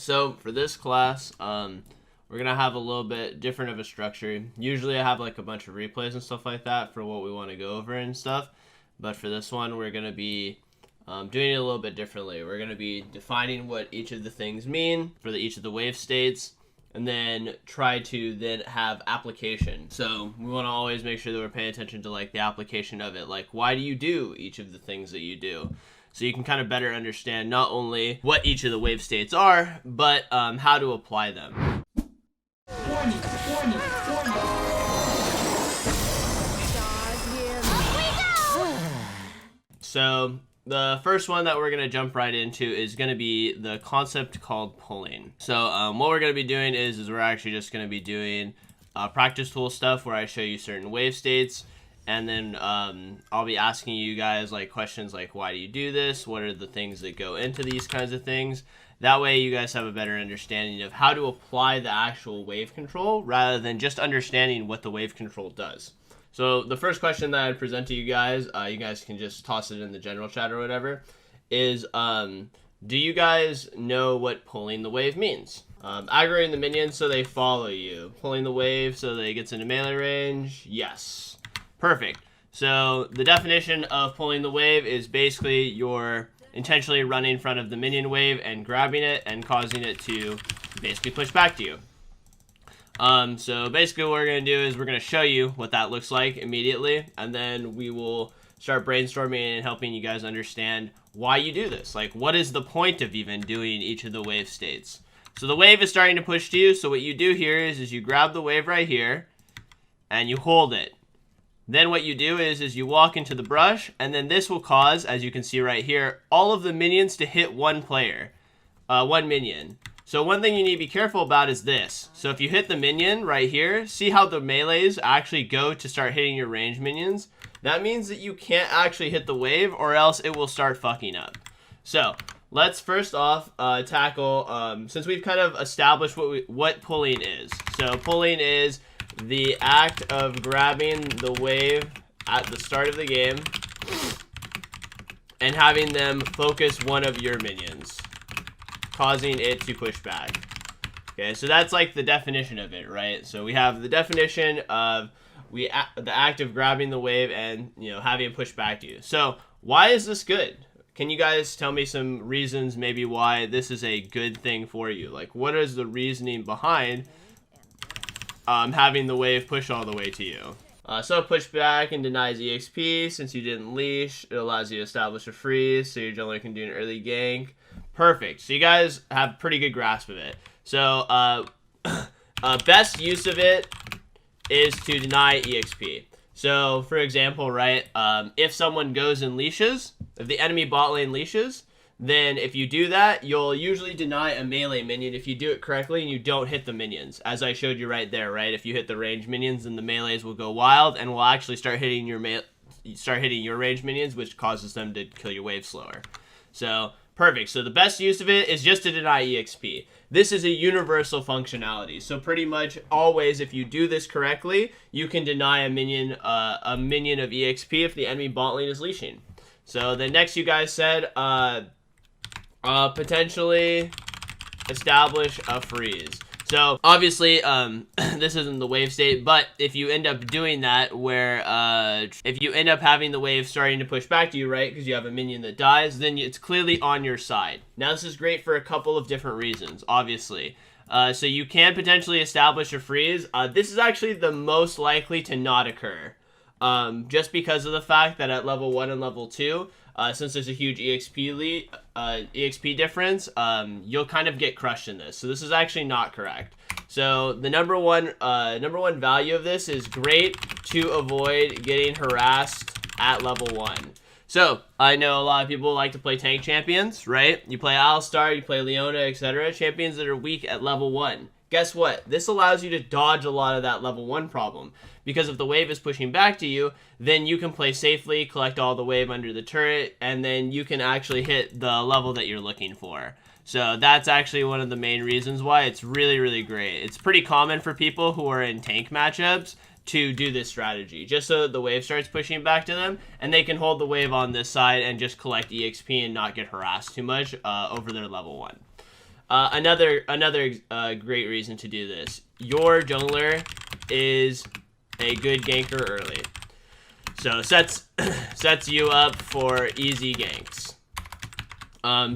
So for this class, we're going to have a little bit different of a structure. Usually I have like a bunch of replays and stuff like that for what we want to go over and stuff. But for this one, we're going to be doing it a little bit differently. We're going to be defining what each of the things mean for each of the wave states, and then try to then have application. So we want to always make sure that we're paying attention to like the application of it. Like, why do you do each of the things that you do? So you can kind of better understand not only what each of the wave states are, but how to apply them. Warning, warning, warning. So the first one that we're going to jump right into is going to be the concept called pulling. So what we're going to be doing is we're actually just going to be doing practice tool stuff where I show you certain wave states. And then I'll be asking you guys like questions like, why do you do this? What are the things that go into these kinds of things? That way you guys have a better understanding of how to apply the actual wave control rather than just understanding what the wave control does. So the first question that I'd present to you guys can just toss it in the general chat or whatever, is do you guys know what pulling the wave means? Aggroing the minions so they follow you. Pulling the wave so that it gets into melee range? Yes. Perfect. So the definition of pulling the wave is basically you're intentionally running in front of the minion wave and grabbing it and causing it to basically push back to you. So basically what we're going to do is we're going to show you what that looks like immediately, and then we will start brainstorming and helping you guys understand why you do this. Like, what is the point of even doing each of the wave states? So the wave is starting to push to you, so what you do here is you grab the wave right here and you hold it. Then what you do is you walk into the brush, and then this will cause, as you can see right here, all of the minions to hit one player, one minion. So one thing you need to be careful about is this. So if you hit the minion right here, see how the melees actually go to start hitting your range minions? That means that you can't actually hit the wave, or else it will start fucking up. So let's first off tackle, since we've kind of established what pulling is. So pulling is the act of grabbing the wave at the start of the game and having them focus one of your minions, causing it to push back. Okay, so that's like the definition of it, right? So we have the definition of the act of grabbing the wave and, you know, having it push back to you. So why is this good? Can you guys tell me some reasons maybe why this is a good thing for you? Like, what is the reasoning behind having the wave push all the way to you? So push back and denies EXP since you didn't leash. It allows you to establish a freeze so your jungler can do an early gank. Perfect. So you guys have pretty good grasp of it. So best use of it is to deny EXP. So for example, right, if someone goes and leashes, if the enemy bot lane leashes, then if you do that, you'll usually deny a melee minion if you do it correctly and you don't hit the minions. As I showed you right there, right? If you hit the range minions, then the melees will go wild and will actually start hitting your range minions, which causes them to kill your wave slower. So perfect. So the best use of it is just to deny EXP. This is a universal functionality. So pretty much always, if you do this correctly, you can deny a minion of EXP if the enemy bot lane is leashing. So then next you guys said potentially establish a freeze. So obviously this isn't the wave state, but if you end up doing that where if you end up having the wave starting to push back to you, right, because you have a minion that dies, then it's clearly on your side. Now this is great for a couple of different reasons, obviously. So you can potentially establish a freeze. This is actually the most likely to not occur, just because of the fact that at level 1 and level 2, since there's a huge EXP difference, you'll kind of get crushed in this. So this is actually not correct. So the number one value of this is great to avoid getting harassed at level 1. So I know a lot of people like to play tank champions, right? You play Alistar, you play Leona, etc. Champions that are weak at level 1. Guess what? This allows you to dodge a lot of that level 1 problem. Because if the wave is pushing back to you, then you can play safely, collect all the wave under the turret, and then you can actually hit the level that you're looking for. So that's actually one of the main reasons why it's really, really great. It's pretty common for people who are in tank matchups to do this strategy, just so the wave starts pushing back to them, and they can hold the wave on this side and just collect EXP and not get harassed too much over their level 1. Another great reason to do this. Your jungler is a good ganker early, so sets you up for easy ganks.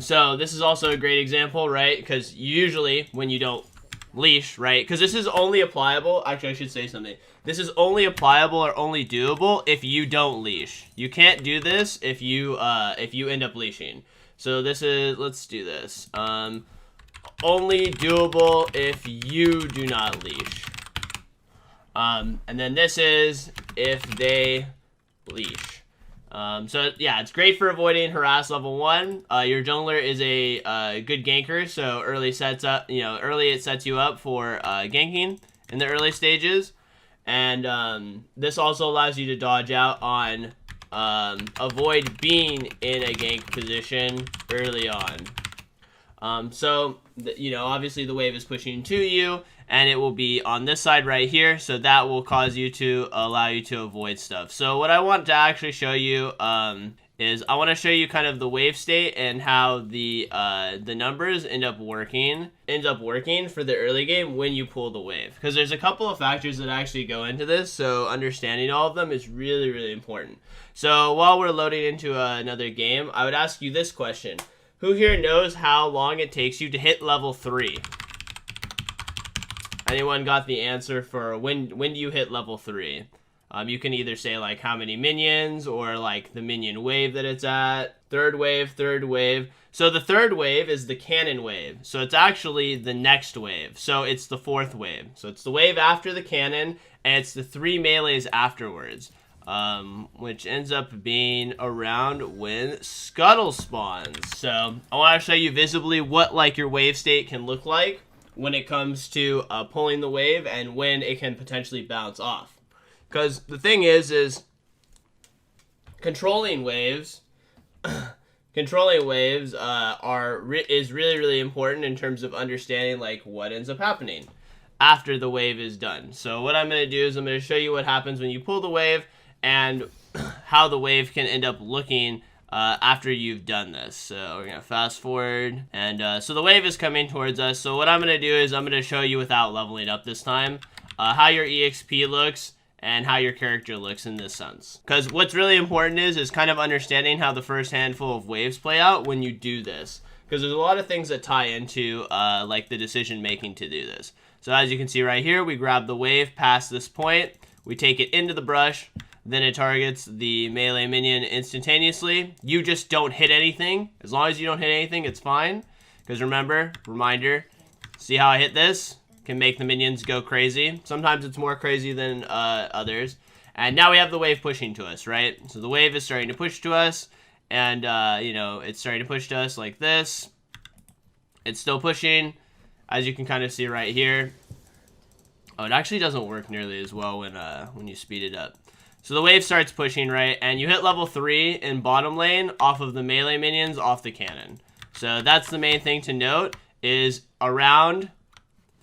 So this is also a great example, right? Because usually when you don't leash, right? Because this is only applicable. Actually, I should say something. This is only applicable or only doable if you don't leash. You can't do this if you end up leashing. So this is, let's do this. Only doable if you do not leash. And then this is if they leash. So yeah, it's great for avoiding harass level 1. Your jungler is a good ganker, so early it sets you up for ganking in the early stages. And this also allows you to dodge out on avoid being in a gank position early on. So obviously the wave is pushing to you, and it will be on this side right here, so that will cause you to allow you to avoid stuff. So what I want to actually show you is I want to show you kind of the wave state and how the numbers end up working for the early game when you pull the wave, because there's a couple of factors that actually go into this, so understanding all of them is really, really important. So while we're loading into another game, I would ask you this question. Who here knows how long it takes you to hit level 3? Anyone got the answer for when do you hit level 3? You can either say like how many minions or like the minion wave that it's at. Third wave. So the third wave is the cannon wave. So it's actually the next wave. So it's the 4th wave. So it's the wave after the cannon, and it's the 3 melees afterwards. Which ends up being around when Scuttle spawns. So I want to show you visibly what like your wave state can look like when it comes to pulling the wave and when it can potentially bounce off. Because the thing is controlling waves is really, really important in terms of understanding like what ends up happening after the wave is done. So what I'm going to do is I'm going to show you what happens when you pull the wave and how the wave can end up looking after you've done this. So we're going to fast forward, and so the wave is coming towards us. So what I'm going to do is I'm going to show you without leveling up this time how your EXP looks and how your character looks in this sense. Because what's really important is kind of understanding how the first handful of waves play out when you do this. Because there's a lot of things that tie into like the decision making to do this. So as you can see right here, we grab the wave past this point, we take it into the brush, then it targets the melee minion instantaneously. You just don't hit anything. As long as you don't hit anything, it's fine. Because remember, reminder, see how I hit this? Can make the minions go crazy. Sometimes it's more crazy than others. And now we have the wave pushing to us, right? So the wave is starting to push to us. And, it's starting to push to us like this. It's still pushing, as you can kind of see right here. Oh, it actually doesn't work nearly as well when you speed it up. So the wave starts pushing, right? And you hit level 3 in bottom lane off of the melee minions off the cannon. So that's the main thing to note, is around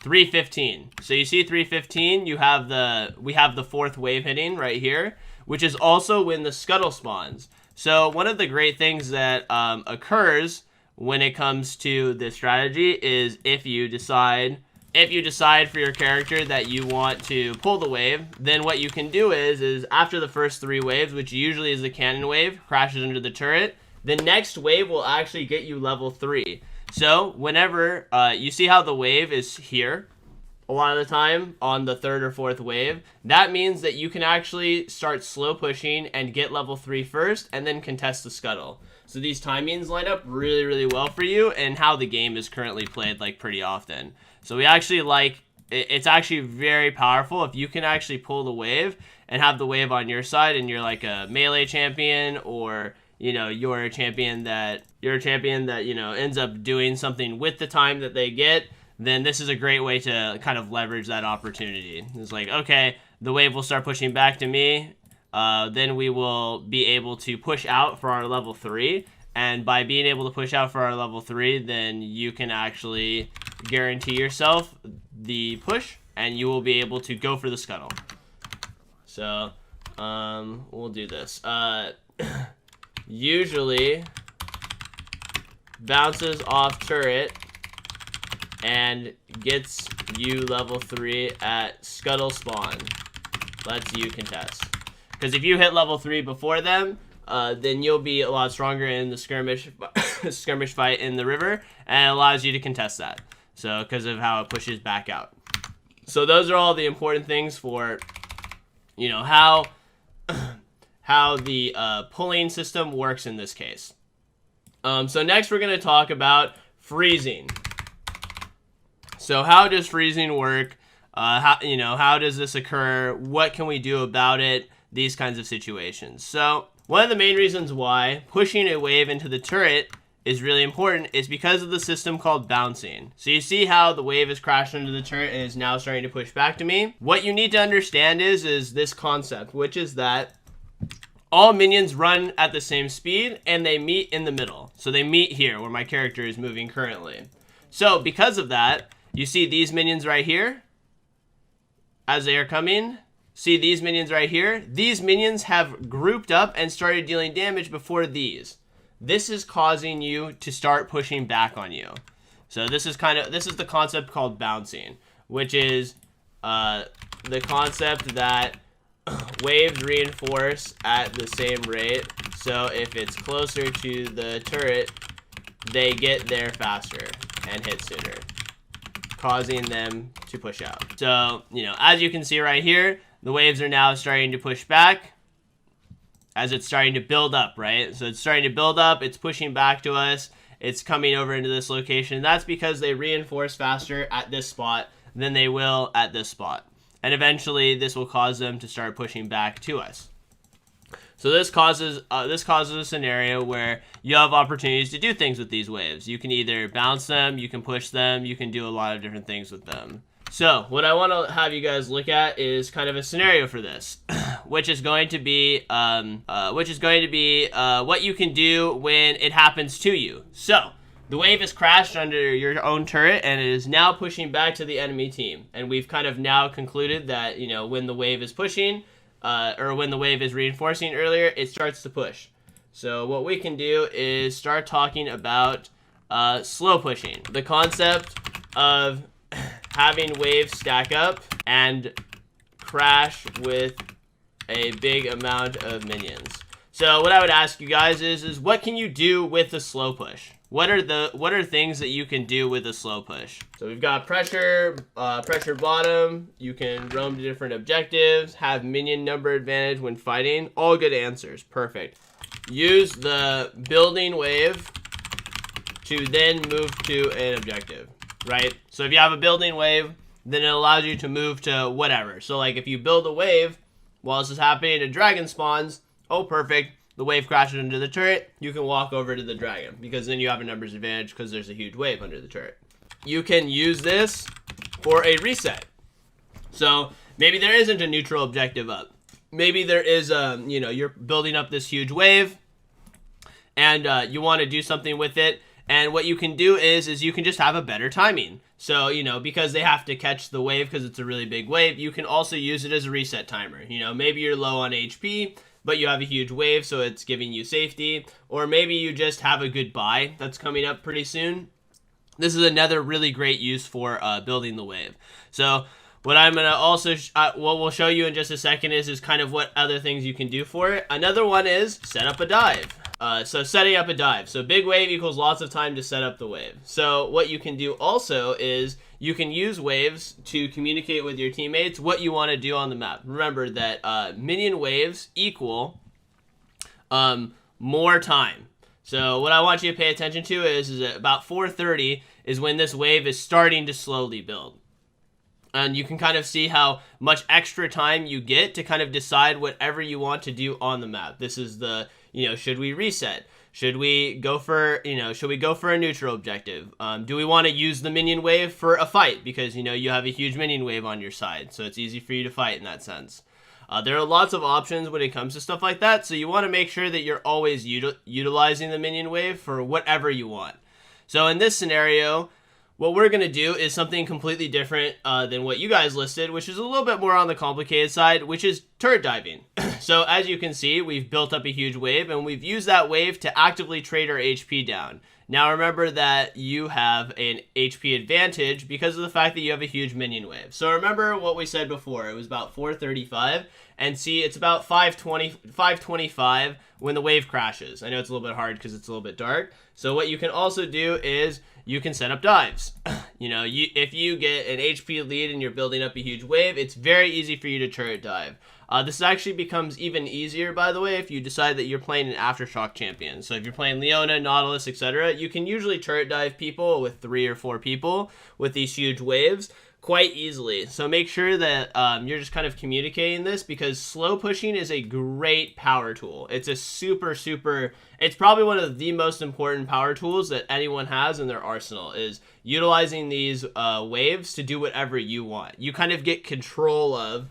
315. So you see 315, we have the 4th wave hitting right here, which is also when the Scuttle spawns. So one of the great things that occurs when it comes to this strategy is if you decide for your character that you want to pull the wave, then what you can do is after the first 3 waves, which usually is the cannon wave, crashes into the turret, the next wave will actually get you level 3. So whenever you see how the wave is here, a lot of the time on the 3rd or 4th wave, that means that you can actually start slow pushing and get level 3 first and then contest the Scuttle. So these timings line up really, really well for you and how the game is currently played like pretty often. So we actually it's actually very powerful if you can actually pull the wave and have the wave on your side and you're like a melee champion, or you're a champion that ends up doing something with the time that they get. Then this is a great way to kind of leverage that opportunity. It's like, okay, the wave will start pushing back to me. Then we will be able to push out for our level 3. And by being able to push out for our level 3, then you can actually guarantee yourself the push, and you will be able to go for the Scuttle. So, we'll do this. Usually, bounces off turret and gets you level 3 at scuttle spawn. Lets you contest. Because if you hit level 3 before them, then you'll be a lot stronger in the skirmish skirmish fight in the river, and it allows you to contest that. So because of how it pushes back out. So those are all the important things for, you know, how the pulling system works in this case. So next we're going to talk about freezing. So how does freezing work? How does this occur? What can we do about it? These kinds of situations. So one of the main reasons why pushing a wave into the turret is really important is because of the system called bouncing. So you see how the wave is crashed into the turret and is now starting to push back to me? What you need to understand is this concept, which is that all minions run at the same speed and they meet in the middle. So they meet here where my character is moving currently. So because of that, you see these minions right here as they are coming. See these minions right here? These minions have grouped up and started dealing damage before these. This is causing you to start pushing back on you. So this is the concept called bouncing, which is the concept that waves reinforce at the same rate. So if it's closer to the turret, they get there faster and hit sooner, causing them to push out. So, you know, as you can see right here, the waves are now starting to push back as it's starting to build up, right? So it's starting to build up, it's pushing back to us, it's coming over into this location. That's because they reinforce faster at this spot than they will at this spot. And eventually this will cause them to start pushing back to us. So this causes a scenario where you have opportunities to do things with these waves. You can either bounce them, you can push them, you can do a lot of different things with them. So what I want to have you guys look at is kind of a scenario for this, which is going to be what you can do when it happens to you. So the wave has crashed under your own turret and it is now pushing back to the enemy team. And we've kind of now concluded that, you know, when the wave is pushing, or when the wave is reinforcing earlier, it starts to push. So what we can do is start talking about slow pushing. The concept of having waves stack up and crash with a big amount of minions. So what I would ask you guys is what can you do with a slow push? What are things that you can do with a slow push? So we've got pressure bottom. You can roam to different objectives, have minion number advantage when fighting. All good answers, perfect. Use the building wave to then move to an objective, right? So if you have a building wave, then it allows you to move to whatever. So like if you build a wave while this is happening, a dragon spawns. Oh, perfect. The wave crashes into the turret, you can walk over to the dragon because then you have a numbers advantage because there's a huge wave under the turret. You can use this for a reset. So maybe there isn't a neutral objective up. Maybe there is you're building up this huge wave and you want to do something with it. And what you can do is you can just have a better timing. So, you know, because they have to catch the wave because it's a really big wave, you can also use it as a reset timer. You know, maybe you're low on HP, but you have a huge wave, so it's giving you safety. Or maybe you just have a good buy that's coming up pretty soon. This is another really great use for building the wave. So what I'm going to also, what we'll show you in just a second is kind of what other things you can do for it. Another one is set up a dive. So setting up a dive. So big wave equals lots of time to set up the wave. So what you can do also is you can use waves to communicate with your teammates what you want to do on the map. Remember that minion waves equal more time. So what I want you to pay attention to is that about 4:30 is when this wave is starting to slowly build. And you can kind of see how much extra time you get to kind of decide whatever you want to do on the map. This is the, should we reset? Should we go for, a neutral objective? Do we want to use the minion wave for a fight? Because, you have a huge minion wave on your side, so it's easy for you to fight in that sense. There are lots of options when it comes to stuff like that, so you want to make sure that you're always utilizing the minion wave for whatever you want. So in this scenario, what we're going to do is something completely different than what you guys listed, which is a little bit more on the complicated side, which is turret diving. So as you can see, we've built up a huge wave, and we've used that wave to actively trade our HP down. Now remember that you have an HP advantage because of the fact that you have a huge minion wave. So remember what we said before, it was about 435, and see, it's about 525 when the wave crashes. I know it's a little bit hard because it's a little bit dark. So what you can also do is you can set up dives. If you get an HP lead and you're building up a huge wave, it's very easy for you to turret dive. This actually becomes even easier, by the way, if you decide that you're playing an Aftershock champion. So if you're playing Leona, Nautilus, etc., you can usually turret dive people with 3 or 4 people with these huge waves quite easily. So make sure that you're just kind of communicating this, because slow pushing is a great power tool. It's a it's probably one of the most important power tools that anyone has in their arsenal, is utilizing these waves to do whatever you want. You kind of get control of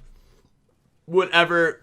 whatever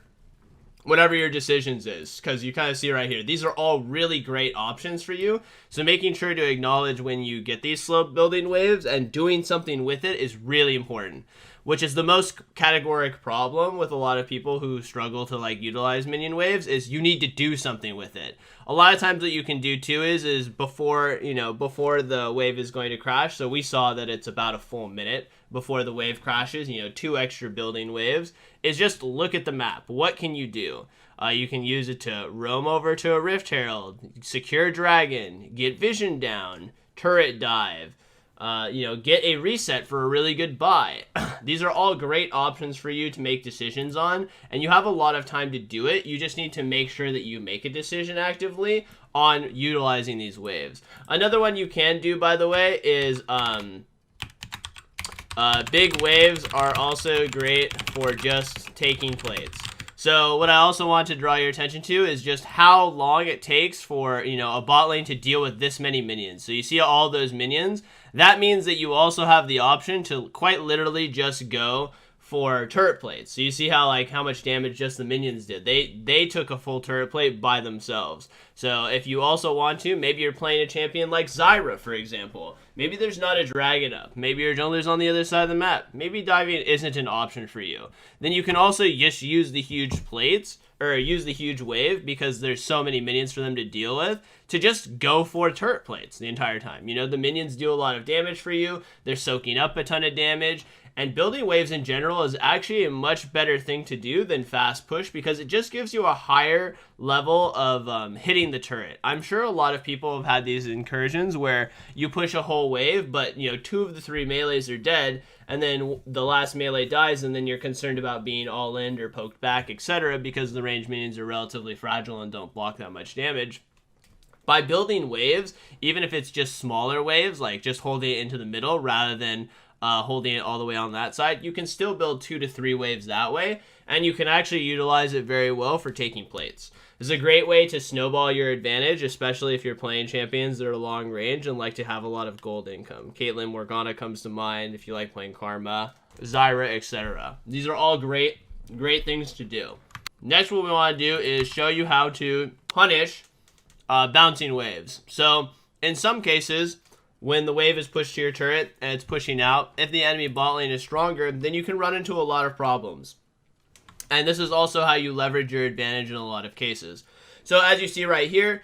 your decisions is, because you kind of see right here, these are all really great options for you. So making sure to acknowledge when you get these slow building waves and doing something with it is really important, which is the most categoric problem with a lot of people who struggle to like utilize minion waves, is you need to do something with it. A lot of times what you can do too is before the wave is going to crash. So we saw that it's about a full minute before the wave crashes, 2 extra building waves, is just look at the map. What can you do? You can use it to roam over to a Rift Herald, secure Dragon, get vision down, turret dive, get a reset for a really good buy. These are all great options for you to make decisions on, and you have a lot of time to do it. You just need to make sure that you make a decision actively on utilizing these waves. Another one you can do, by the way, is big waves are also great for just taking plates. So what I also want to draw your attention to is just how long it takes for, a bot lane to deal with this many minions. So you see all those minions? That means that you also have the option to quite literally just go for turret plates. So you see how much damage just the minions did. They took a full turret plate by themselves. So if you also want to, maybe you're playing a champion like Zyra, for example. Maybe there's not a dragon up. Maybe your jungler's on the other side of the map. Maybe diving isn't an option for you. Then you can also just use the huge plates, or use the huge wave, because there's so many minions for them to deal with, to just go for turret plates the entire time. The minions do a lot of damage for you. They're soaking up a ton of damage. And building waves in general is actually a much better thing to do than fast push, because it just gives you a higher level of hitting the turret. I'm sure a lot of people have had these incursions where you push a whole wave, but 2 of the 3 melees are dead, and then the last melee dies, and then you're concerned about being all in or poked back, etc., because the ranged minions are relatively fragile and don't block that much damage. By building waves, even if it's just smaller waves, like just holding it into the middle rather than holding it all the way on that side, you can still build 2 to 3 waves that way, and you can actually utilize it very well for taking plates. This is a great way to snowball your advantage, especially if you're playing champions that are long range and like to have a lot of gold income. Caitlyn, Morgana comes to mind if you like playing Karma, Zyra, etc. These are all great things to do. Next, what we want to do is show you how to punish bouncing waves. So in some cases, when the wave is pushed to your turret and it's pushing out, if the enemy bot lane is stronger, then you can run into a lot of problems. And this is also how you leverage your advantage in a lot of cases. So as you see right here,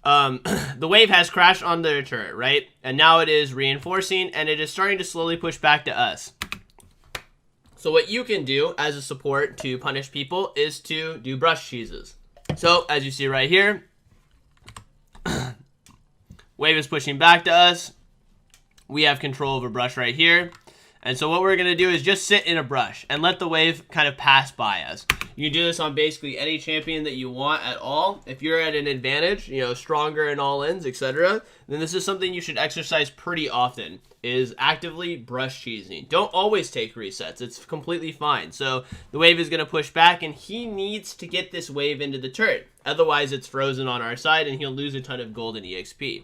the wave has crashed on their turret, right? And now it is reinforcing, and it is starting to slowly push back to us. So what you can do as a support to punish people is to do brush cheeses. So as you see right here, wave is pushing back to us. We have control over brush right here. And so what we're going to do is just sit in a brush and let the wave kind of pass by us. You can do this on basically any champion that you want at all. If you're at an advantage, stronger in all-ins, etc., then this is something you should exercise pretty often, is actively brush cheesing. Don't always take resets. It's completely fine. So the wave is going to push back, and he needs to get this wave into the turret. Otherwise, it's frozen on our side, and he'll lose a ton of gold and EXP.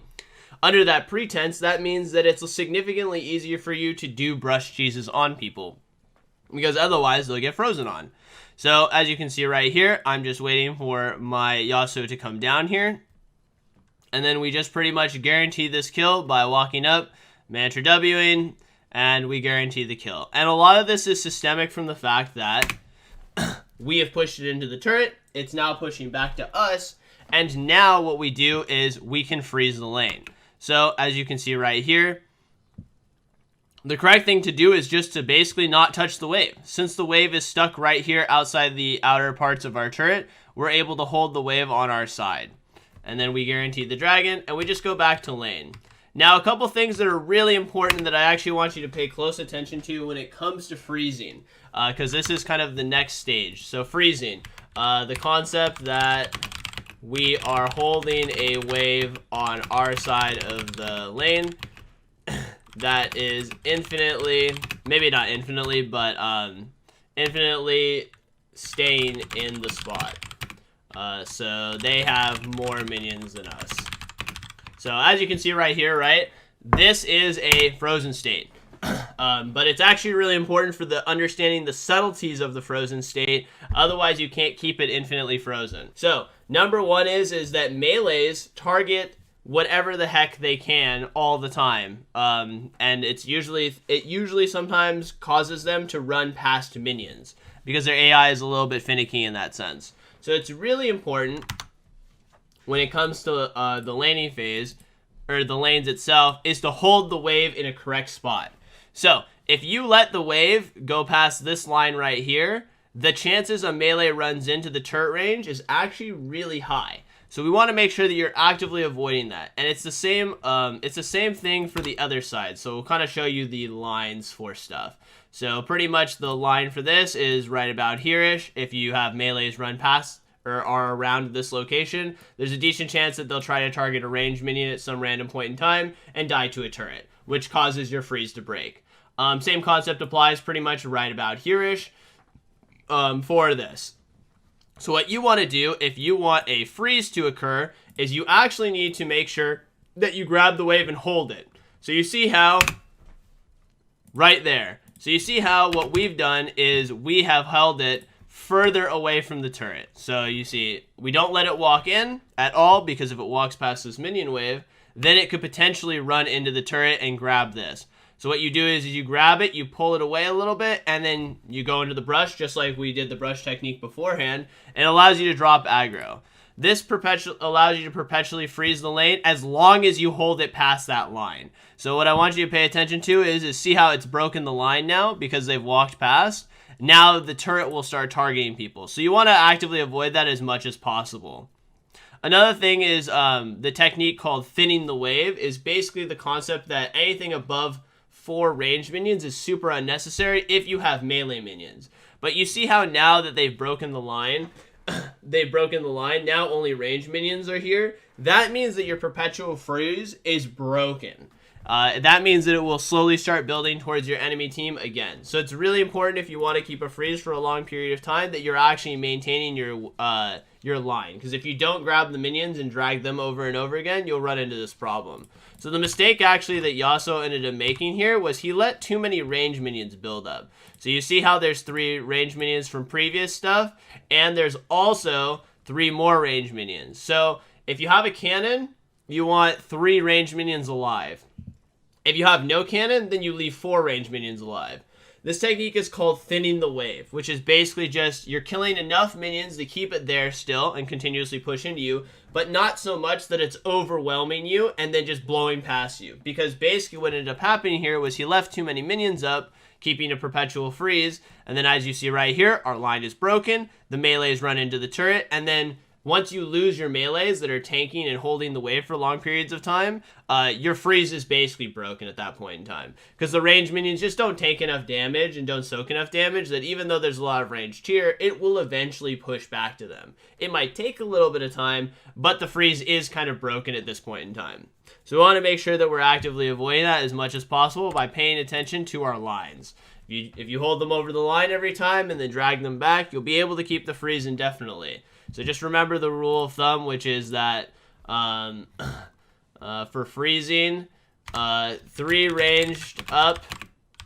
Under that pretense, that means that it's significantly easier for you to do brush cheeses on people, because otherwise they'll get frozen on. So as you can see right here, I'm just waiting for my Yasuo to come down here, and then we just pretty much guarantee this kill by walking up, mantra Wing, and we guarantee the kill. And a lot of this is systemic from the fact that we have pushed it into the turret, it's now pushing back to us. And now what we do is we can freeze the lane. So as you can see right here, the correct thing to do is just to basically not touch the wave. Since the wave is stuck right here outside the outer parts of our turret, we're able to hold the wave on our side. And then we guarantee the dragon, and we just go back to lane. Now, a couple things that are really important that I actually want you to pay close attention to when it comes to freezing, because this is kind of the next stage. So freezing, the concept that we are holding a wave on our side of the lane that is infinitely, maybe not infinitely, but infinitely staying in the spot. So they have more minions than us. So as you can see right here, right, this is a frozen state. But it's actually really important for the understanding the subtleties of the frozen state. Otherwise, you can't keep it infinitely frozen. So number one is that melees target whatever the heck they can all the time. And it usually sometimes causes them to run past minions because their AI is a little bit finicky in that sense. So it's really important when it comes to the laning phase, or the lanes itself, is to hold the wave in a correct spot. So if you let the wave go past this line right here, the chances a melee runs into the turret range is actually really high. So we want to make sure that you're actively avoiding that. And it's the same thing for the other side. So we'll kind of show you the lines for stuff. So pretty much the line for this is right about here-ish. If you have melees run past or are around this location, there's a decent chance that they'll try to target a ranged minion at some random point in time and die to a turret, which causes your freeze to break. Same concept applies pretty much right about here-ish for this. So what you want to do if you want a freeze to occur is you actually need to make sure that you grab the wave and hold it. So you see how, right there. So you see how what we've done is we have held it further away from the turret. So you see, we don't let it walk in at all, because if it walks past this minion wave, then it could potentially run into the turret and grab this. So what you do is you grab it, you pull it away a little bit, and then you go into the brush, just like we did the brush technique beforehand, and it allows you to drop aggro. This allows you to perpetually freeze the lane as long as you hold it past that line. So what I want you to pay attention to is see how it's broken the line now because they've walked past. Now the turret will start targeting people. So you want to actively avoid that as much as possible. Another thing is the technique called thinning the wave is basically the concept that anything above 4 ranged minions is super unnecessary if you have melee minions. But you see how now that they've broken the line, now only ranged minions are here. That means that your perpetual freeze is broken. That means that it will slowly start building towards your enemy team again. So it's really important if you want to keep a freeze for a long period of time that you're actually maintaining your line. Because if you don't grab the minions and drag them over and over again, you'll run into this problem. So the mistake actually that Yasuo ended up making here was he let too many range minions build up. So you see how there's 3 range minions from previous stuff, and there's also 3 more range minions. So if you have a cannon, you want 3 range minions alive. If you have no cannon, then you leave 4 range minions alive. This technique is called thinning the wave, which is basically just you're killing enough minions to keep it there still and continuously push into you, but not so much that it's overwhelming you and then just blowing past you. Because basically what ended up happening here was he left too many minions up, keeping a perpetual freeze, and then as you see right here, our line is broken, the melees run into the turret, and then once you lose your melees that are tanking and holding the wave for long periods of time, your freeze is basically broken at that point in time. Because the ranged minions just don't take enough damage and don't soak enough damage that even though there's a lot of ranged here, it will eventually push back to them. It might take a little bit of time, but the freeze is kind of broken at this point in time. So we want to make sure that we're actively avoiding that as much as possible by paying attention to our lines. If you hold them over the line every time and then drag them back, you'll be able to keep the freeze indefinitely. So just remember the rule of thumb, which is that for freezing, 3 ranged up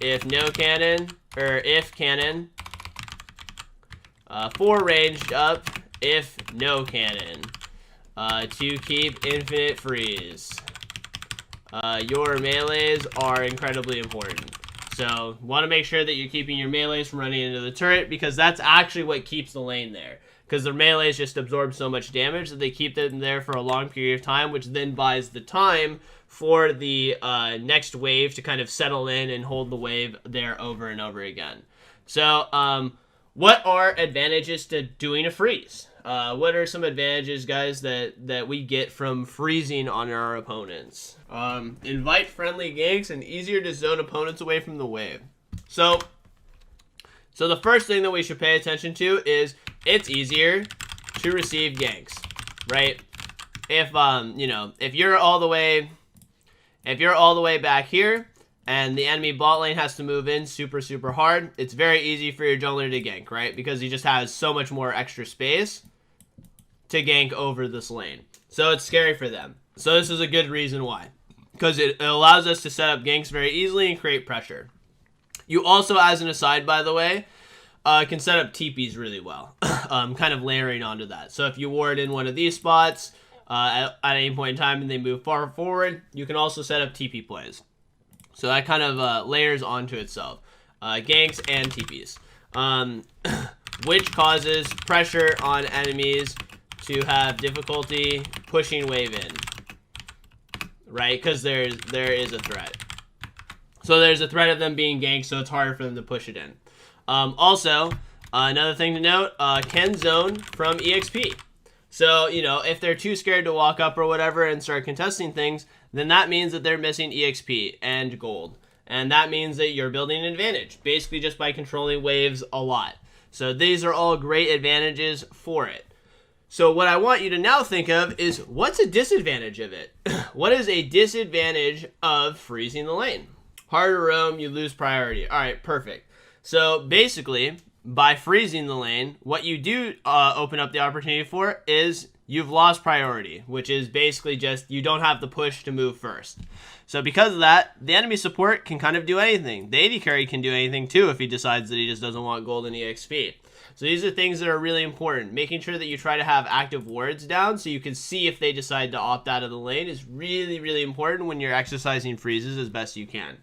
if no cannon, or if cannon, 4 ranged up if no cannon, to keep infinite freeze. Your melees are incredibly important. So want to make sure that you're keeping your melees from running into the turret, because that's actually what keeps the lane there. Because their melees just absorb so much damage that they keep them there for a long period of time, which then buys the time for the next wave to kind of settle in and hold the wave there over and over again. So what are advantages to doing a freeze? What are some advantages, guys, that we get from freezing on our opponents? Invite friendly ganks and easier to zone opponents away from the wave. So the first thing that we should pay attention to is it's easier to receive ganks, right? If if you're all the way back here and the enemy bot lane has to move in super hard, it's very easy for your jungler to gank, right? Because he just has so much more extra space to gank over this lane. So it's scary for them. So this is a good reason why. Because it allows us to set up ganks very easily and create pressure. You also, as an aside, by the way, can set up TPs really well. Kind of layering onto that. So if you ward in one of these spots at any point in time and they move far forward, you can also set up TP plays. So that kind of layers onto itself. Ganks and TPs. Which causes pressure on enemies to have difficulty pushing wave in. Right? Because there is a threat. So there's a threat of them being ganked, so it's harder for them to push it in. Also, another thing to note, can zone from EXP. So, if they're too scared to walk up or whatever and start contesting things, then that means that they're missing EXP and gold. And that means that you're building an advantage, basically just by controlling waves a lot. So these are all great advantages for it. So what I want you to now think of is, what's a disadvantage of it? What is a disadvantage of freezing the lane? Harder roam, you lose priority. All right, perfect. So basically, by freezing the lane, what you do open up the opportunity for is you've lost priority, which is basically just you don't have the push to move first. So because of that, the enemy support can kind of do anything. The AD carry can do anything too if he decides that he just doesn't want gold and EXP. So these are things that are really important. Making sure that you try to have active wards down so you can see if they decide to opt out of the lane is really, really important when you're exercising freezes as best you can.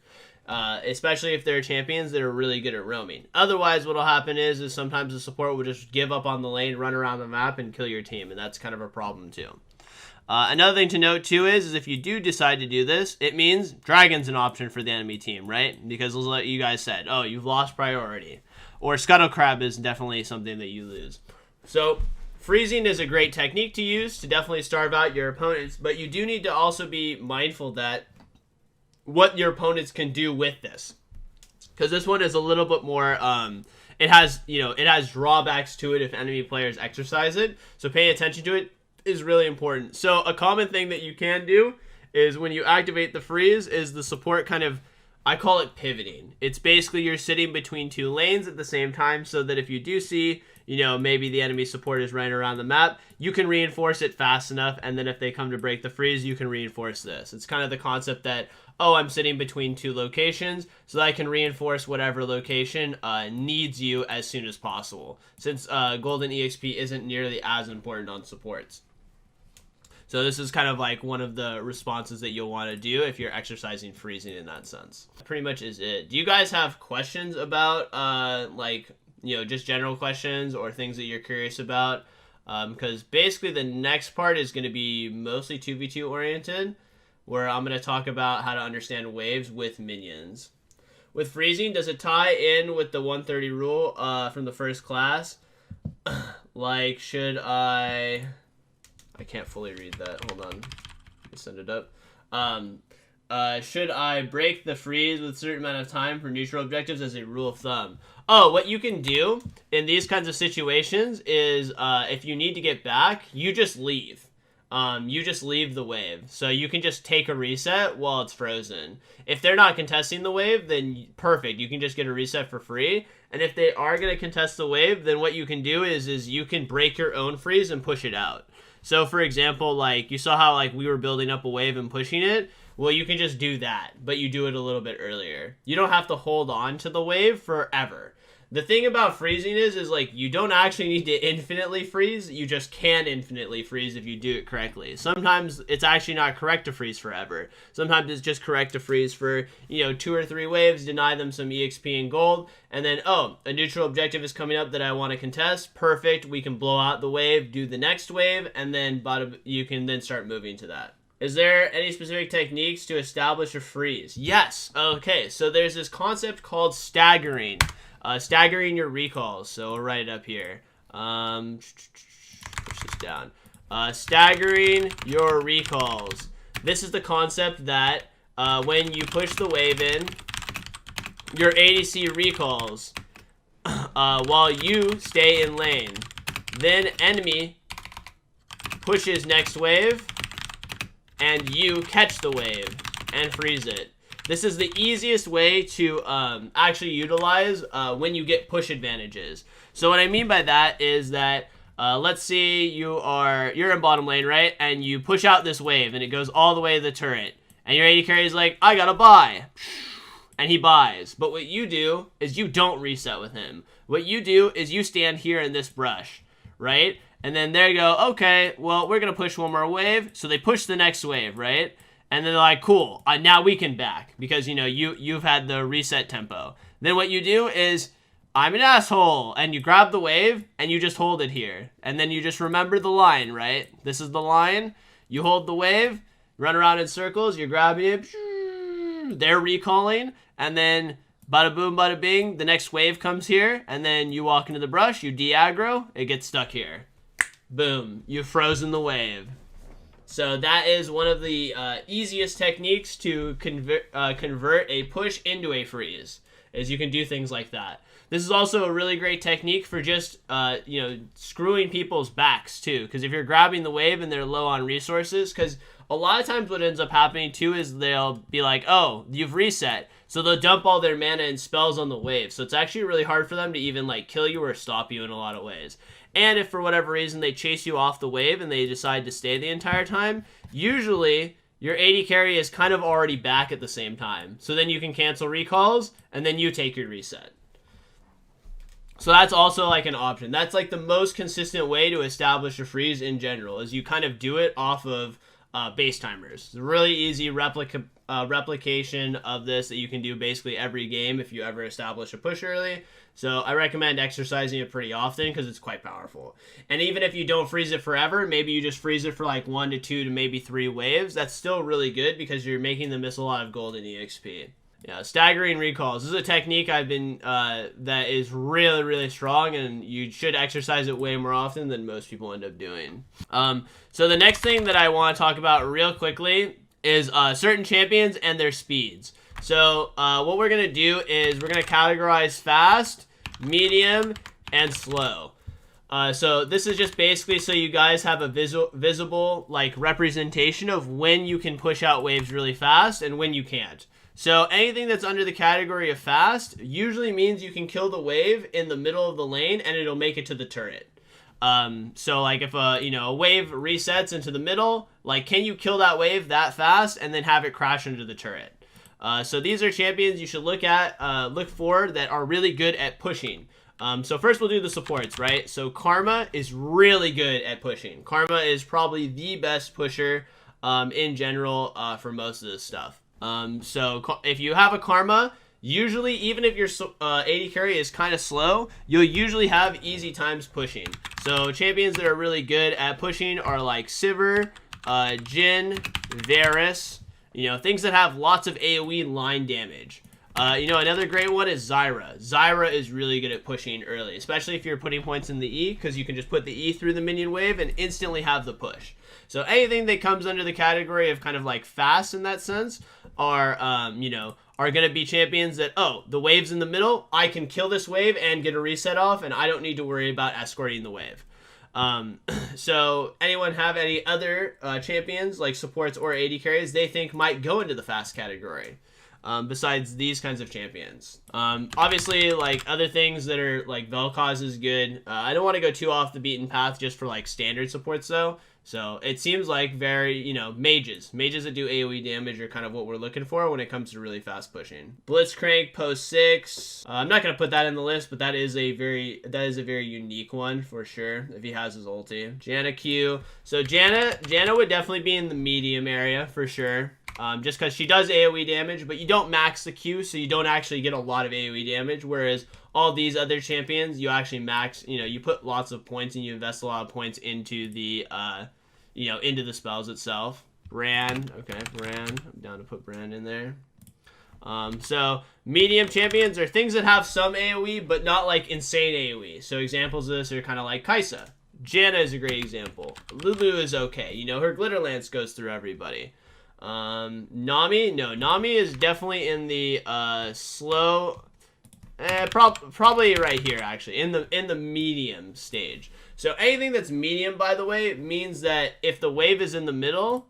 Especially if they're champions that are really good at roaming. Otherwise, what will happen is sometimes the support will just give up on the lane, run around the map, and kill your team, and that's kind of a problem too. Another thing to note too is if you do decide to do this, it means Dragon's an option for the enemy team, right? Because like you guys said, oh, you've lost priority. Or Scuttle Crab is definitely something that you lose. So freezing is a great technique to use to definitely starve out your opponents, but you do need to also be mindful that what your opponents can do with this, because this one is a little bit more it has drawbacks to it if enemy players exercise it, so paying attention to it is really important. So a common thing that you can do is when you activate the freeze is the support kind of, I call it pivoting. It's basically you're sitting between two lanes at the same time, so that if you do see maybe the enemy support is running around the map, you can reinforce it fast enough, and then if they come to break the freeze, you can reinforce this. It's kind of the concept that, oh, I'm sitting between two locations, so that I can reinforce whatever location needs you as soon as possible, since golden EXP isn't nearly as important on supports. So this is kind of like one of the responses that you'll want to do if you're exercising freezing in that sense. Pretty much is it. Do you guys have questions about just general questions or things that you're curious about? Because basically the next part is going to be mostly 2v2 oriented, where I'm going to talk about how to understand waves with minions. With freezing, does it tie in with the 130 rule from the first class? Like, should I can't fully read that. Hold on. Let me send it up. Should I break the freeze with a certain amount of time for neutral objectives as a rule of thumb? Oh, what you can do in these kinds of situations is if you need to get back, you just leave. You just leave the wave. So you can just take a reset while it's frozen. If they're not contesting the wave, then perfect. You can just get a reset for free. And if they are going to contest the wave, then what you can do is you can break your own freeze and push it out. So for example, like you saw how like we were building up a wave and pushing it. Well, you can just do that, but you do it a little bit earlier. You don't have to hold on to the wave forever. The thing about freezing is like you don't actually need to infinitely freeze. You just can infinitely freeze if you do it correctly. Sometimes it's actually not correct to freeze forever. Sometimes it's just correct to freeze for, 2 or 3 waves, deny them some EXP and gold, and then, oh, a neutral objective is coming up that I want to contest. Perfect. We can blow out the wave, do the next wave, and then you can then start moving to that. Is there any specific techniques to establish a freeze? Yes. Okay, so there's this concept called staggering. Staggering your recalls. So we'll write it up here. Push this down. Staggering your recalls. This is the concept that when you push the wave in, your ADC recalls while you stay in lane. Then enemy pushes next wave, and you catch the wave and freeze it. This is the easiest way to actually utilize when you get push advantages. So what I mean by that is that let's see you're in bottom lane, right? And you push out this wave and it goes all the way to the turret. And your AD carry is like, I gotta buy. And he buys. But what you do is you don't reset with him. What you do is you stand here in this brush, right? And then there you go, okay, well, we're gonna push one more wave. So they push the next wave, right? And then they're like, cool, now we can back because, you've had the reset tempo. Then what you do is, I'm an asshole, and you grab the wave, and you just hold it here. And then you just remember the line, right? This is the line. You hold the wave, run around in circles, you're grabbing it, they're recalling, and then bada boom, bada bing, the next wave comes here, and then you walk into the brush, you de-aggro, it gets stuck here. Boom, you've frozen the wave. So that is one of the easiest techniques to convert a push into a freeze, is you can do things like that. This is also a really great technique for just, screwing people's backs too. Because if you're grabbing the wave and they're low on resources, because a lot of times what ends up happening too is they'll be like, oh, you've reset. So they'll dump all their mana and spells on the wave. So it's actually really hard for them to even kill you or stop you in a lot of ways. And if for whatever reason they chase you off the wave and they decide to stay the entire time, usually your AD carry is kind of already back at the same time. So then you can cancel recalls and then you take your reset. So that's also an option. That's the most consistent way to establish a freeze in general, is you kind of do it off of base timers. It's a really easy replication of this that you can do basically every game if you ever establish a push early. So I recommend exercising it pretty often because it's quite powerful. And even if you don't freeze it forever, maybe you just freeze it for 1 to 2 to maybe 3 waves, that's still really good because you're making them miss a lot of gold in EXP. Yeah, staggering recalls. This is a technique I've been, that is really, really strong, and you should exercise it way more often than most people end up doing. So the next thing that I want to talk about real quickly is certain champions and their speeds. So what we're going to do is we're going to categorize fast, medium, and slow. So this is just basically so you guys have a visible representation of when you can push out waves really fast and when you can't. So anything that's under the category of fast usually means you can kill the wave in the middle of the lane and it'll make it to the turret. So if a wave resets into the middle, can you kill that wave that fast and then have it crash into the turret? So these are champions you should look for that are really good at pushing. So first we'll do the supports, right? So Karma is really good at pushing. Karma is probably the best pusher in general for most of this stuff. So if you have a Karma, usually even if your AD carry is kind of slow, you'll usually have easy times pushing. So champions that are really good at pushing are Sivir, Jhin, Varus, things that have lots of AoE line damage. Another great one is Zyra. Zyra is really good at pushing early, especially if you're putting points in the E, because you can just put the E through the minion wave and instantly have the push. So anything that comes under the category of kind of fast in that sense are, are going to be champions that, oh, the wave's in the middle, I can kill this wave and get a reset off, and I don't need to worry about escorting the wave. So anyone have any other champions, supports or AD carries they think might go into the fast category? besides these kinds of champions. Obviously, like, other things that are, like, Vel'Koz is good. I don't want to go too off the beaten path just for, like, standard supports, though. So, it seems like very, you know, mages. Mages that do AoE damage are kind of what we're looking for when it comes to really fast pushing. Blitzcrank, post 6. I'm not going to put that in the list, but that is a very unique one for sure, if he has his ulti. Janna Q. So, Janna would definitely be in the medium area for sure. Just because she does AoE damage, but you don't max the Q, so you don't actually get a lot of AoE damage, whereas all these other champions, you actually max, you know, you put lots of points and you invest a lot of points into the, you know, into the spells itself. Bran, okay, Bran, I'm down to put Bran in there. So, medium champions are things that have some AoE, but not, like, insane AoE. So, examples of this are kind of like Kai'Sa. Janna is a great example. Lulu is okay. You know, her Glitter Lance goes through everybody. Nami? No, Nami is definitely in the, slow... probably right here, actually, in the medium stage. So anything that's medium, by the way, means that if the wave is in the middle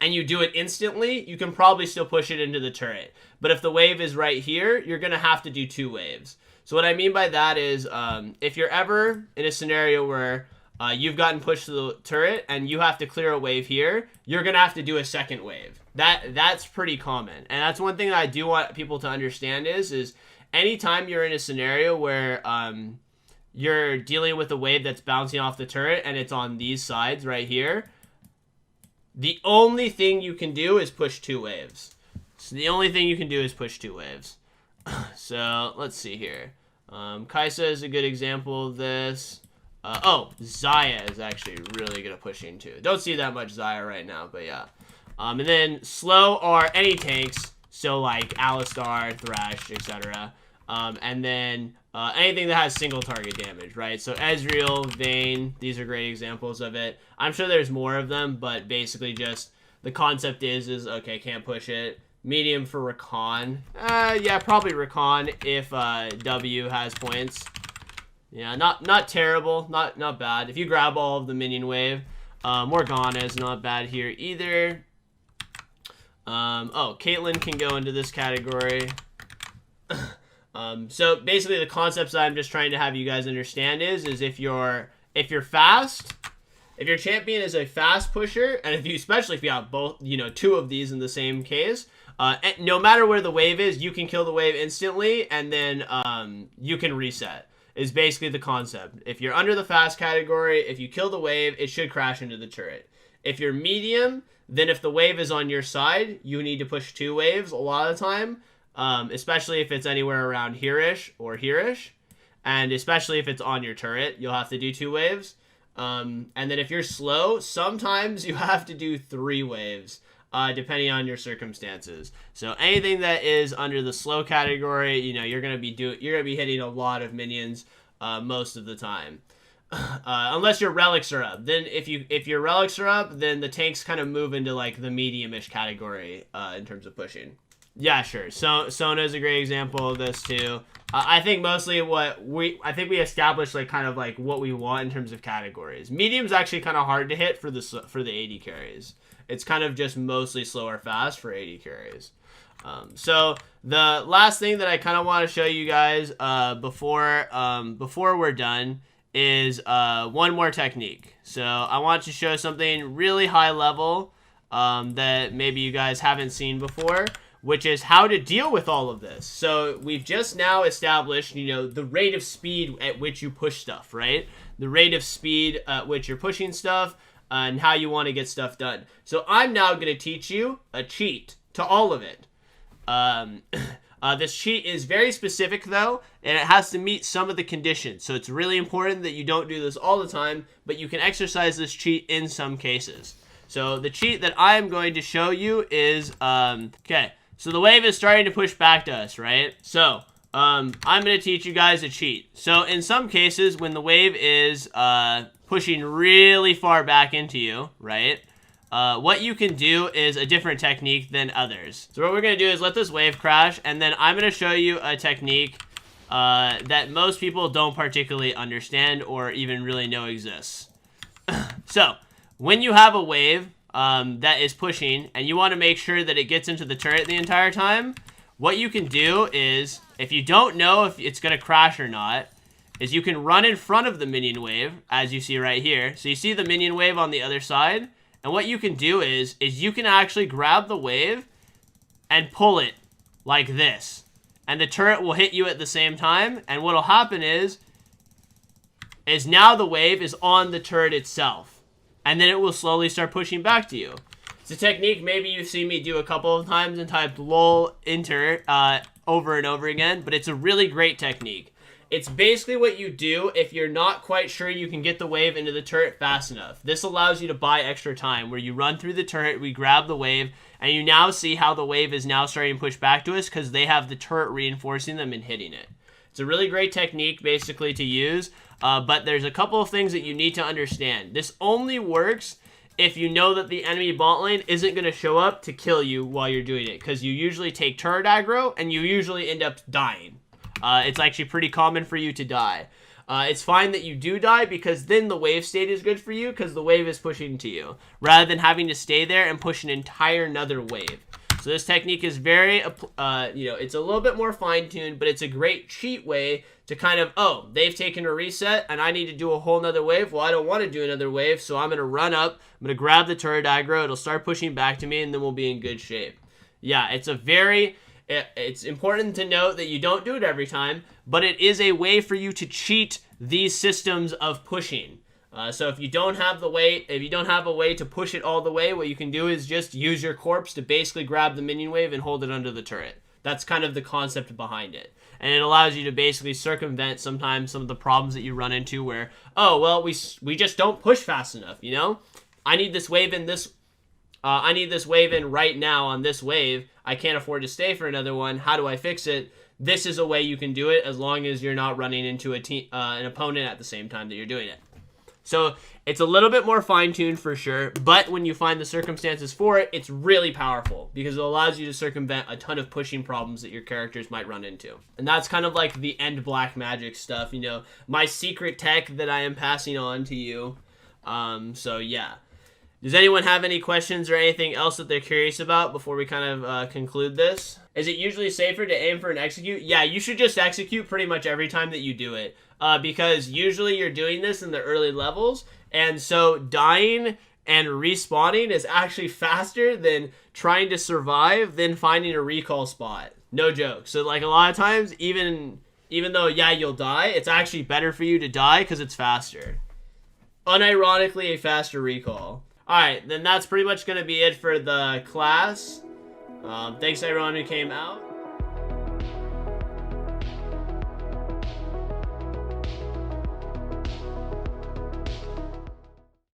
and you do it instantly, you can probably still push it into the turret. But if the wave is right here, you're going to have to do 2 waves. So what I mean by that is, if you're ever in a scenario where you've gotten pushed to the turret and you have to clear a wave here, you're going to have to do a second wave. That's pretty common. And that's one thing that I do want people to understand is anytime you're in a scenario where you're dealing with a wave that's bouncing off the turret and it's on these sides right here, the only thing you can do is push 2 waves. So the only thing you can do is push 2 waves. So let's see here. Kai'Sa is a good example of this. Oh, Xayah is actually really good at pushing too. Don't see that much Xayah right now, but yeah. And then slow are any tanks, so like Alistar, Thresh, etc. And then anything that has single target damage, right? So Ezreal, Vayne, these are great examples of it. I'm sure there's more of them, but basically just the concept is okay, can't push it. Medium for Rakan. Yeah, probably Rakan if W has points. Yeah, not terrible, not bad. If you grab all of the minion wave, Morgana is not bad here either. Oh, Caitlyn can go into this category. So basically the concepts that I'm just trying to have you guys understand is if you're fast, if your champion is a fast pusher, and especially if you have both, you know, 2 of these in the same case, no matter where the wave is, you can kill the wave instantly, and then you can reset. Is basically the concept. If you're under the fast category, if you kill the wave, it should crash into the turret. If you're medium, then if the wave is on your side, you need to push 2 waves a lot of the time, especially if it's anywhere around here-ish or here-ish, and especially if it's on your turret, you'll have to do 2 waves. And then if you're slow, sometimes you have to do 3 waves. Depending on your circumstances. So anything that is under the slow category, you know, you're gonna be hitting a lot of minions most of the time, unless your relics are up. Then if your relics are up, then the tanks kind of move into like the medium-ish category in terms of pushing. Yeah, sure. So Sona is a great example of this too. I think mostly we established like kind of like what we want in terms of categories. Medium's actually kind of hard to hit for the AD carries. It's kind of just mostly slow or fast for AD carries. So the last thing that I kind of want to show you guys before we're done is one more technique. So I want to show something really high level that maybe you guys haven't seen before, which is how to deal with all of this. So we've just now established, you know, the rate of speed at which you push stuff, right? The rate of speed at which you're pushing stuff, and how you want to get stuff done. So I'm now going to teach you a cheat to all of it. This cheat is very specific though, and it has to meet some of the conditions. So it's really important that you don't do this all the time, but you can exercise this cheat in some cases. So the cheat that I'm going to show you is, okay, so the wave is starting to push back to us, right? So I'm going to teach you guys a cheat. So in some cases, when the wave is pushing really far back into you, right? What you can do is a different technique than others. So what we're going to do is let this wave crash, and then I'm going to show you a technique that most people don't particularly understand or even really know exists. So when you have a wave that is pushing, and you want to make sure that it gets into the turret the entire time, what you can do is, if you don't know if it's going to crash or not, is you can run in front of the minion wave, as you see right here. So you see the minion wave on the other side, and what you can do is you can actually grab the wave and pull it like this. And the turret will hit you at the same time, and what will happen is now the wave is on the turret itself. And then it will slowly start pushing back to you. It's a technique maybe you've seen me do a couple of times and typed lol enter over and over again, but it's a really great technique. It's basically what you do if you're not quite sure you can get the wave into the turret fast enough. This allows you to buy extra time, where you run through the turret, we grab the wave, and you now see how the wave is now starting to push back to us because they have the turret reinforcing them and hitting it. It's a really great technique basically to use, but there's a couple of things that you need to understand. This only works if you know that the enemy bot lane isn't going to show up to kill you while you're doing it, because you usually take turret aggro and you usually end up dying. It's actually pretty common for you to die. It's fine that you do die, because then the wave state is good for you because the wave is pushing to you, rather than having to stay there and push an entire another wave. So this technique is very, it's a little bit more fine-tuned, but it's a great cheat way to kind of, oh, they've taken a reset and I need to do a whole nother wave. Well, I don't want to do another wave, so I'm going to run up, I'm going to grab the turret aggro, it'll start pushing back to me, and then we'll be in good shape. Yeah, it's important to note that you don't do it every time, but it is a way for you to cheat these systems of pushing. So if you don't have a way to push it all the way, what you can do is just use your corpse to basically grab the minion wave and hold it under the turret. That's kind of the concept behind it. And it allows you to basically circumvent sometimes some of the problems that you run into where, oh, well, we just don't push fast enough, you know? I need this wave in right now on this wave. I can't afford to stay for another one. How do I fix it? This is a way you can do it, as long as you're not running into an opponent at the same time that you're doing it. So it's a little bit more fine-tuned for sure, but when you find the circumstances for it, it's really powerful because it allows you to circumvent a ton of pushing problems that your characters might run into. And that's kind of like the end black magic stuff, you know, my secret tech that I am passing on to you. So yeah. Does anyone have any questions or anything else that they're curious about before we kind of conclude this? Is it usually safer to aim for an execute? Yeah, you should just execute pretty much every time that you do it. Because usually you're doing this in the early levels, and so dying and respawning is actually faster than trying to survive than finding a recall spot. No joke. So like a lot of times, even though, yeah, you'll die, it's actually better for you to die because it's faster. Unironically, a faster recall. Alright, then that's pretty much going to be it for the class. Thanks to everyone who came out.